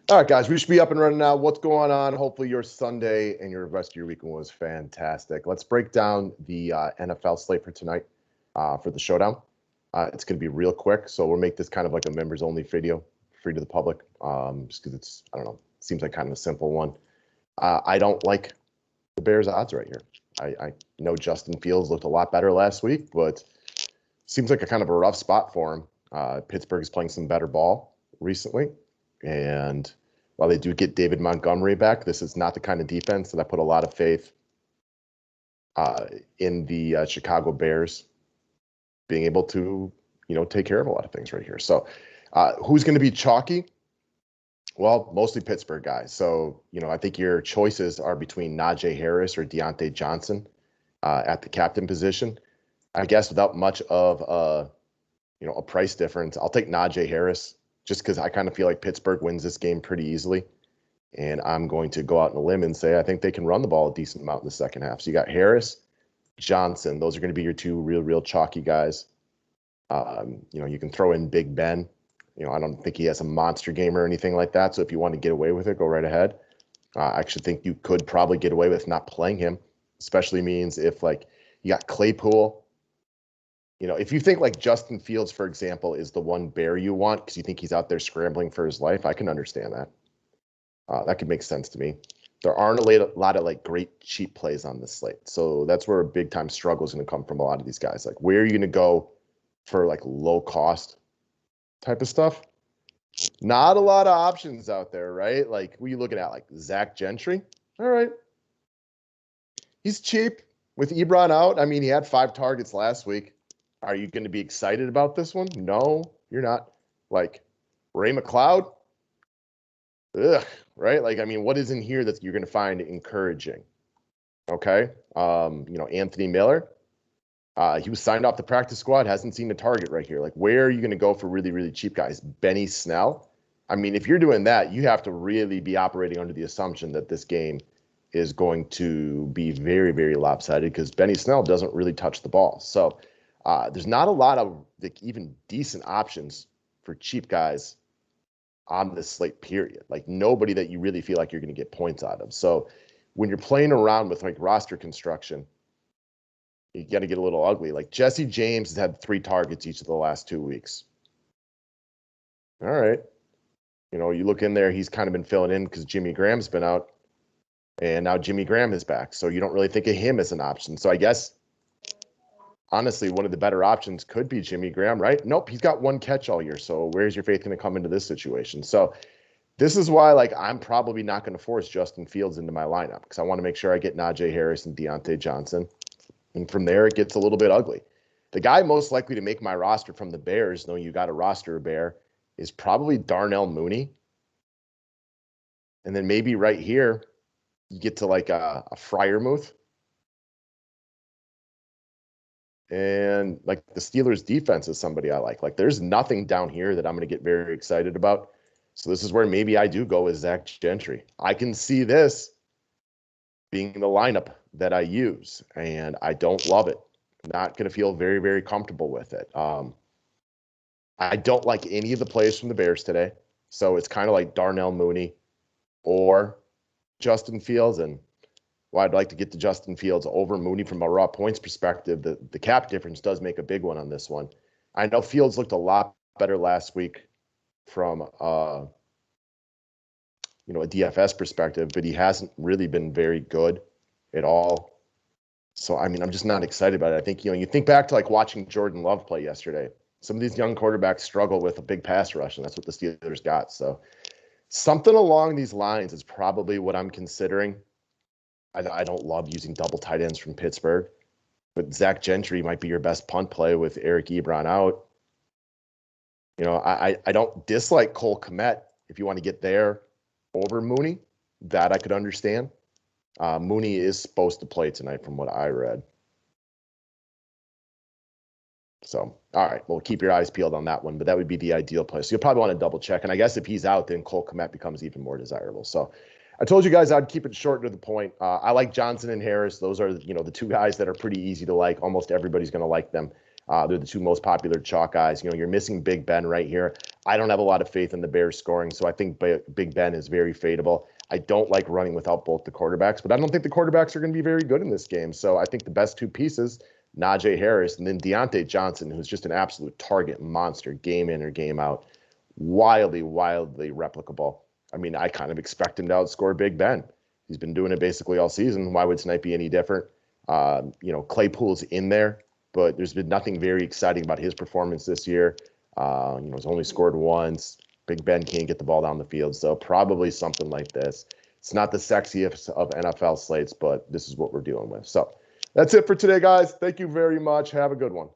All right, guys, we should be up and running now. What's going on? Hopefully your Sunday and your rest of your weekend was fantastic. Let's break down the NFL slate for tonight for the Showdown. It's going to be real quick, so we'll make this kind of like a members-only video, free to the public, just because it's, I don't know, seems like kind of a simple one. I don't like the Bears' odds right here. I know Justin Fields looked a lot better last week, but seems like a kind of a rough spot for him. Pittsburgh is playing some better ball recently. And while they do get David Montgomery back, this is not the kind of defense that I put a lot of faith in the Chicago Bears being able to, take care of a lot of things right here. So who's going to be chalky? Well, mostly Pittsburgh guys. So, I think your choices are between Najee Harris or Deontay Johnson at the captain position. I guess without much of a price difference, I'll take Najee Harris just because I kind of feel like Pittsburgh wins this game pretty easily. And I'm going to go out on a limb and say I think they can run the ball a decent amount in the second half. So you got Harris, Johnson. Those are going to be your two real chalky guys. You can throw in Big Ben. I don't think he has a monster game or anything like that. So if you want to get away with it, go right ahead. I actually think you could probably get away with not playing him, especially means if you got Claypool. If you think like Justin Fields, for example, is the one bear you want because you think he's out there scrambling for his life, I can understand that. That could make sense to me. There aren't a lot of great cheap plays on this slate. So that's where a big time struggle is going to come from a lot of these guys. Like, where are you going to go for low cost type of stuff? Not a lot of options out there, right? Like, who are you looking at? Like Zach Gentry? All right. He's cheap with Ebron out. I mean, he had 5 targets last week. Are you going to be excited about this one? No, you're not. Like Ray McLeod? Ugh, right? What is in here that you're going to find encouraging? Okay. Anthony Miller. He was signed off the practice squad, hasn't seen a target right here. Like, where are you going to go for really cheap guys? Benny Snell? If you're doing that, you have to really be operating under the assumption that this game is going to be very lopsided because Benny Snell doesn't really touch the ball. So there's not a lot of even decent options for cheap guys on this slate, period. Like, nobody that you really feel like you're going to get points out of. So when you're playing around with roster construction, you got to get a little ugly. Like Jesse James has had 3 targets each of the last 2 weeks. All right. You look in there, he's kind of been filling in because Jimmy Graham's been out. And now Jimmy Graham is back. So you don't really think of him as an option. So I guess, honestly, one of the better options could be Jimmy Graham, right? Nope, he's got 1 catch all year. So where's your faith going to come into this situation? So this is why, I'm probably not going to force Justin Fields into my lineup because I want to make sure I get Najee Harris and Deontay Johnson. And from there, it gets a little bit ugly. The guy most likely to make my roster from the Bears, knowing you got a roster of Bear, is probably Darnell Mooney. And then maybe right here, you get to a Freiermuth. And the Steelers defense is somebody I like. There's nothing down here that I'm going to get very excited about. So this is where maybe I do go with Zach Gentry. I can see this being the lineup that I use, and I don't love it. I'm not going to feel very comfortable with it. I don't like any of the players from the Bears today. So it's kind of like Darnell Mooney or Justin Fields. And I'd like to get to Justin Fields over Mooney from a raw points perspective. The cap difference does make a big one on this one. I know Fields looked a lot better last week from a DFS perspective, but he hasn't really been very good at all. So, I'm just not excited about it. I think, you think back to watching Jordan Love play yesterday. Some of these young quarterbacks struggle with a big pass rush, and that's what the Steelers got. So something along these lines is probably what I'm considering. I don't love using double tight ends from Pittsburgh, but Zach Gentry might be your best punt play with Eric Ebron out. I don't dislike Cole Kmet if you want to get there over Mooney. That I could understand. Mooney is supposed to play tonight from what I read. So, all right, well, keep your eyes peeled on that one, but that would be the ideal play. So you'll probably want to double check. And I guess if he's out, then Cole Kmet becomes even more desirable. So I told you guys I'd keep it short to the point. I like Johnson and Harris. Those are, the 2 guys that are pretty easy to like. Almost everybody's going to like them. They're the two most popular chalk guys. You know, you're missing Big Ben right here. I don't have a lot of faith in the Bears scoring, so I think Big Ben is very fadeable. I don't like running without both the quarterbacks, but I don't think the quarterbacks are going to be very good in this game. So I think the best two pieces, Najee Harris and then Deontay Johnson, who's just an absolute target monster, game in or game out, wildly replicable. I mean, I kind of expect him to outscore Big Ben. He's been doing it basically all season. Why would tonight be any different? You know, Claypool's in there, but there's been nothing very exciting about his performance this year. You know, he's only scored once. Big Ben can't get the ball down the field, so probably something like this. It's not the sexiest of NFL slates, but this is what we're dealing with. So that's it for today, guys. Thank you very much. Have a good one.